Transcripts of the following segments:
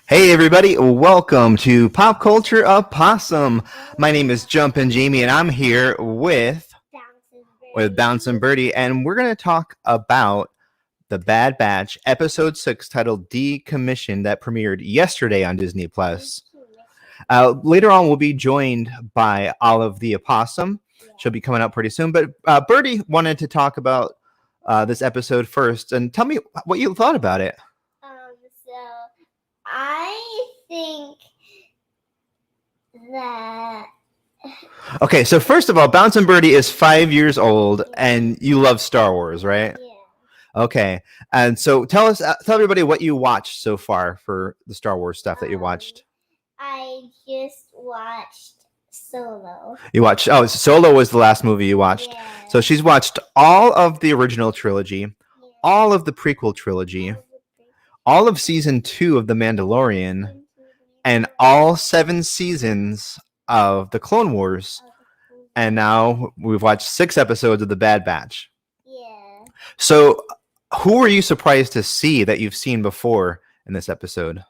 Hey everybody, welcome to Pop Culture Opossum. My name is Jumpin Jamie and I'm here with Bouncin' Birdie, and we're going to talk about The Bad Batch episode 6 titled Decommissioned that premiered yesterday on Disney+. Later on we'll be joined by Olive the Opossum. She'll be coming out pretty soon, but Birdie wanted to talk about this episode first and tell me what you thought about it. I think that... Okay, so first of all, Bouncin' Birdie is 5 years old, and you love Star Wars, right? Yeah. Okay, and so tell everybody what you watched so far for the Star Wars stuff that you watched. I just watched Solo. You watched, Solo was the last movie you watched. Yeah. So she's watched all of the original trilogy, all of the prequel trilogy, all of season 2 of The Mandalorian, and all 7 seasons of The Clone Wars. And now we've watched 6 episodes of The Bad Batch. Yeah. So who were you surprised to see that you've seen before in this episode?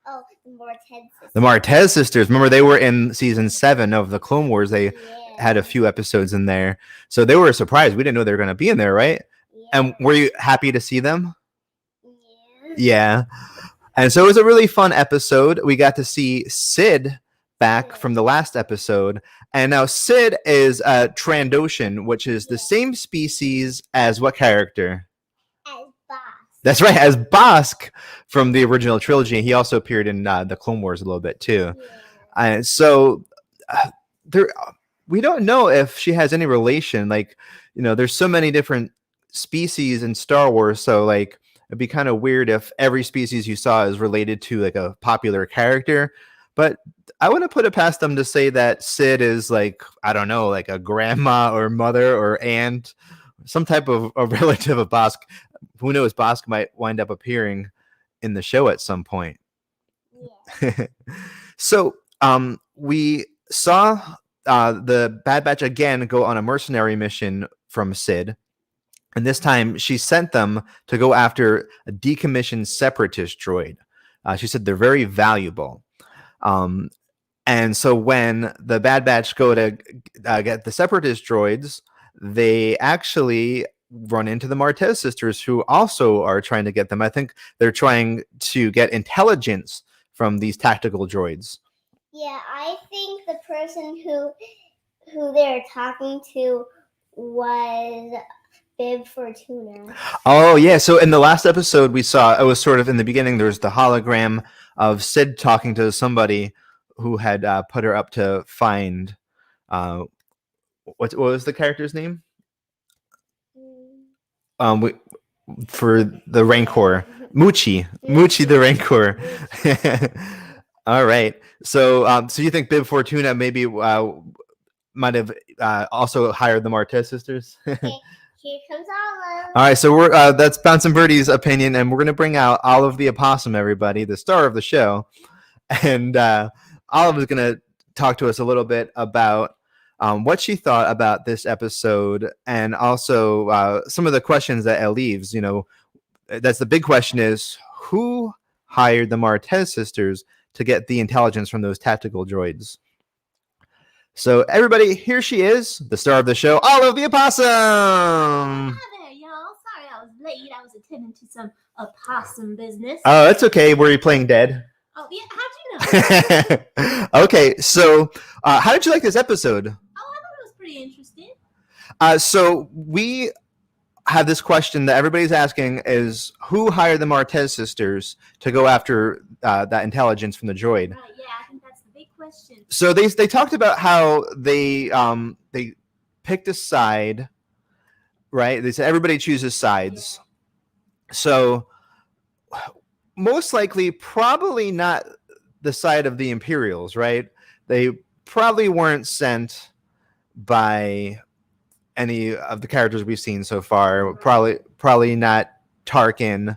Oh, the Martez sisters. The Martez sisters. Remember, they were in season 7 of The Clone Wars. They had a few episodes in there. So they were a surprise. We didn't know they were going to be in there, right? Yeah. And were you happy to see them? Yeah. And so it was a really fun episode. We got to see Sid back from the last episode. And now Sid is a Trandoshan, which is the same species as what character? As Bosk. That's right, as Bosk from the original trilogy. He also appeared in the Clone Wars a little bit too. Yeah. And so we don't know if she has any relation. Like, there's so many different species in Star Wars. So like, it'd be kind of weird if every species you saw is related to like a popular character, but I wouldn't put it past them to say that Sid is like, I don't know, like a grandma or mother or aunt, some type of a relative of Bosk. Who knows? Bosk might wind up appearing in the show at some point. Yeah. So we saw the Bad Batch again go on a mercenary mission from Sid. And this time she sent them to go after a decommissioned separatist droid. She said they're very valuable. And so when the Bad Batch go to get the separatist droids, they actually run into the Martez sisters, who also are trying to get them. I think they're trying to get intelligence from these tactical droids. Yeah, I think the person who they're talking to was Bib Fortuna. Oh, yeah. So in the last episode we saw, it was sort of in the beginning, there's the hologram of Sid talking to somebody who had put her up to find, what was the character's name? For the Rancor. Muchi the Rancor. All right. So so you think Bib Fortuna maybe might have also hired the Martez sisters? Here comes Olive. All right, so we're that's Bouncin' Birdie's opinion, and we're going to bring out Olive the Opossum, everybody, the star of the show. And Olive is going to talk to us a little bit about what she thought about this episode, and also some of the questions that it leaves. That's the big question: is who hired the Martez sisters to get the intelligence from those tactical droids? So everybody, here she is, the star of the show, Olive the Opossum. Hi there, y'all. Sorry I was late. I was attending to some opossum business. Oh, that's okay. Were you playing dead? Oh, yeah. How'd you know? Okay, so how did you like this episode? Oh, I thought it was pretty interesting. So we have this question that everybody's asking is, who hired the Martez sisters to go after that intelligence from the droid? Right, yeah, I think that's the big question. So they talked about how they picked a side, right? They said everybody chooses sides. Yeah. So most likely, probably not the side of the Imperials, right? They probably weren't sent by any of the characters we've seen so far. Probably not Tarkin.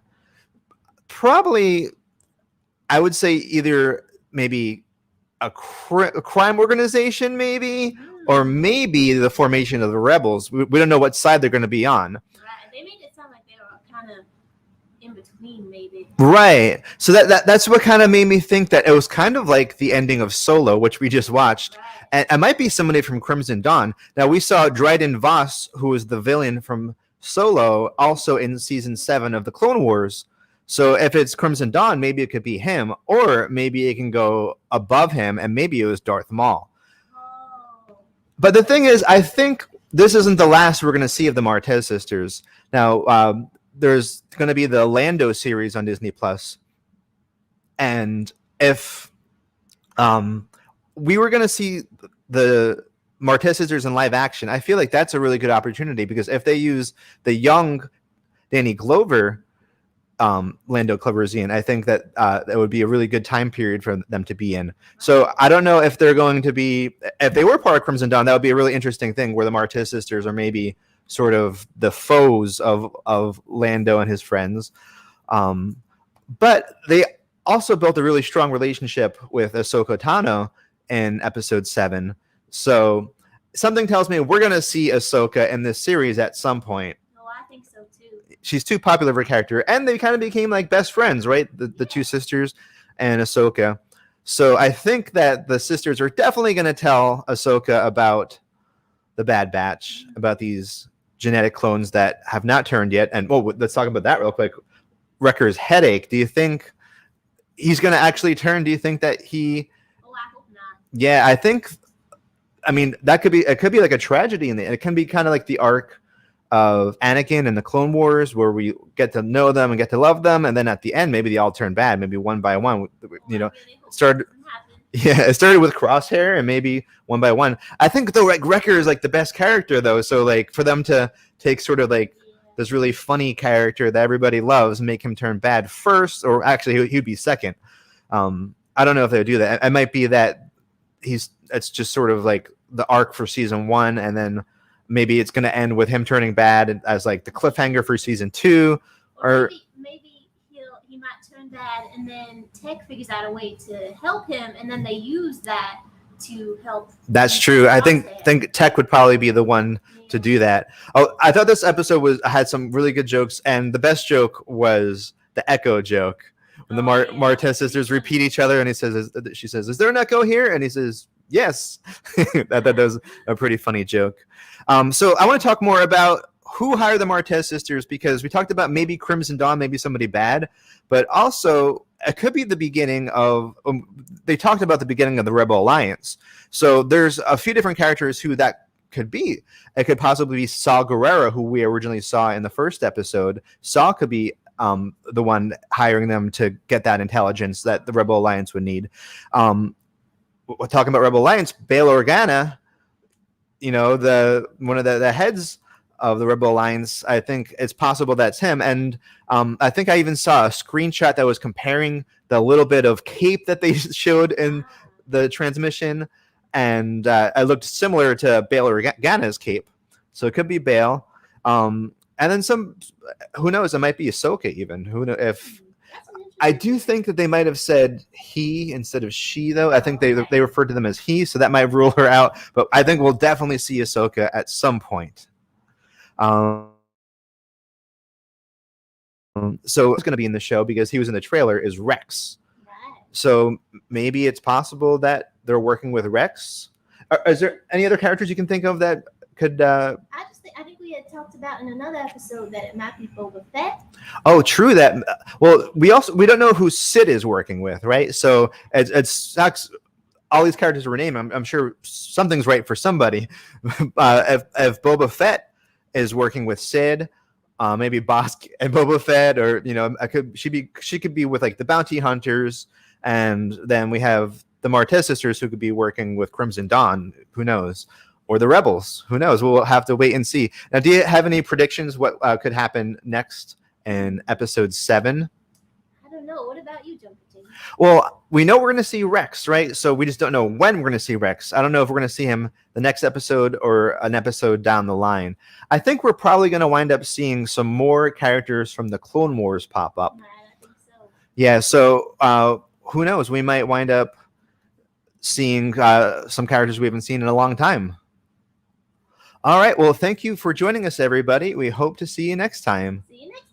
Probably, I would say either maybe a crime organization, maybe, or maybe the formation of the rebels. We don't know what side they're going to be on. Right. They made it sound like they were kind of in between, maybe. Right. So that's what kind of made me think that it was kind of like the ending of Solo, which we just watched. Right. And it might be somebody from Crimson Dawn. Now, we saw Dryden Voss, who was the villain from Solo, also in season 7 of the Clone Wars. So if it's Crimson Dawn, maybe it could be him, or maybe it can go above him, and maybe it was Darth Maul. Oh. But the thing is, I think this isn't the last we're going to see of the Martez sisters. Now, there's going to be the Lando series on Disney Plus, and if we were going to see the Martez sisters in live action, I feel like that's a really good opportunity, because if they use the young Danny Glover, Lando Calrissian, I think that that would be a really good time period for them to be in. So I don't know if they're going to be, if they were part of Crimson Dawn, that would be a really interesting thing, where the Martez sisters are maybe sort of the foes of Lando and his friends. But they also built a really strong relationship with Ahsoka Tano in episode 7. So something tells me we're going to see Ahsoka in this series at some point. Oh, I think so too. She's too popular of a character, and they kind of became like best friends, right? The two sisters and Ahsoka. So I think that the sisters are definitely going to tell Ahsoka about the Bad Batch, about these genetic clones that have not turned yet. And let's talk about that real quick. Wrecker's headache. Do you think he's going to actually turn? Do you think that he? Oh, I hope not. Yeah, I think. I mean, that could be. It could be like a tragedy, and it can be kind of like the arc of Anakin and the Clone Wars, where we get to know them and get to love them, and then at the end, maybe they all turn bad. Maybe one by one, you know, started. Yeah, it started with Crosshair, and maybe one by one. I think though, like, Wrecker is like the best character though. So like for them to take sort of like this really funny character that everybody loves, make him turn bad first, or actually he'd be second. I don't know if they would do that. It might be that it's just sort of like the arc for season 1, and then maybe it's going to end with him turning bad as like the cliffhanger for season 2, or maybe he might turn bad, and then Tech figures out a way to help him, and then they use that to help. That's true. I think Tech would probably be the one to do that. Oh, I thought this episode had some really good jokes, and the best joke was the echo joke. When the Martez sisters repeat each other, and she says, "Is there an echo here?" And he says, "Yes." That was a pretty funny joke. So I want to talk more about who hired the Martez sisters, because we talked about maybe Crimson Dawn, maybe somebody bad, but also it could be the beginning of. They talked about the beginning of the Rebel Alliance. So there's a few different characters who that could be. It could possibly be Saw Gerrera, who we originally saw in the first episode. Saw could be the one hiring them to get that intelligence that the Rebel Alliance would need. We're talking about Rebel Alliance, Bail Organa, you know, one of the heads of the Rebel Alliance. I think it's possible that's him. And I think I even saw a screenshot that was comparing the little bit of cape that they showed in the transmission, and it looked similar to Bail Organa's cape. So it could be Bail. And then who knows? It might be Ahsoka even. Who knows if? I do think that they might have said he instead of she, though. I think they referred to them as he, so that might rule her out. But I think we'll definitely see Ahsoka at some point. So who's going to be in the show, because he was in the trailer, is Rex. Right. So maybe it's possible that they're working with Rex. Is there any other characters you can think of that could? I think we had talked about in another episode that it might be Boba Fett. Oh, true that. Well, we don't know who Sid is working with, right? So it sucks. All these characters were named. I'm sure something's right for somebody. If Boba Fett is working with Sid, maybe Bosk and Boba Fett, or she could be with like the bounty hunters, and then we have the Martez sisters who could be working with Crimson Dawn. Who knows? Or the Rebels. Who knows? We'll have to wait and see. Now, do you have any predictions what could happen next in episode 7? I don't know. What about you, Jumpin Jamie? Well, we know we're going to see Rex, right? So we just don't know when we're going to see Rex. I don't know if we're going to see him the next episode or an episode down the line. I think we're probably going to wind up seeing some more characters from the Clone Wars pop up. Right, I think so. Yeah, so who knows? We might wind up seeing some characters we haven't seen in a long time. All right. Well, thank you for joining us, everybody. We hope to see you next time. See you next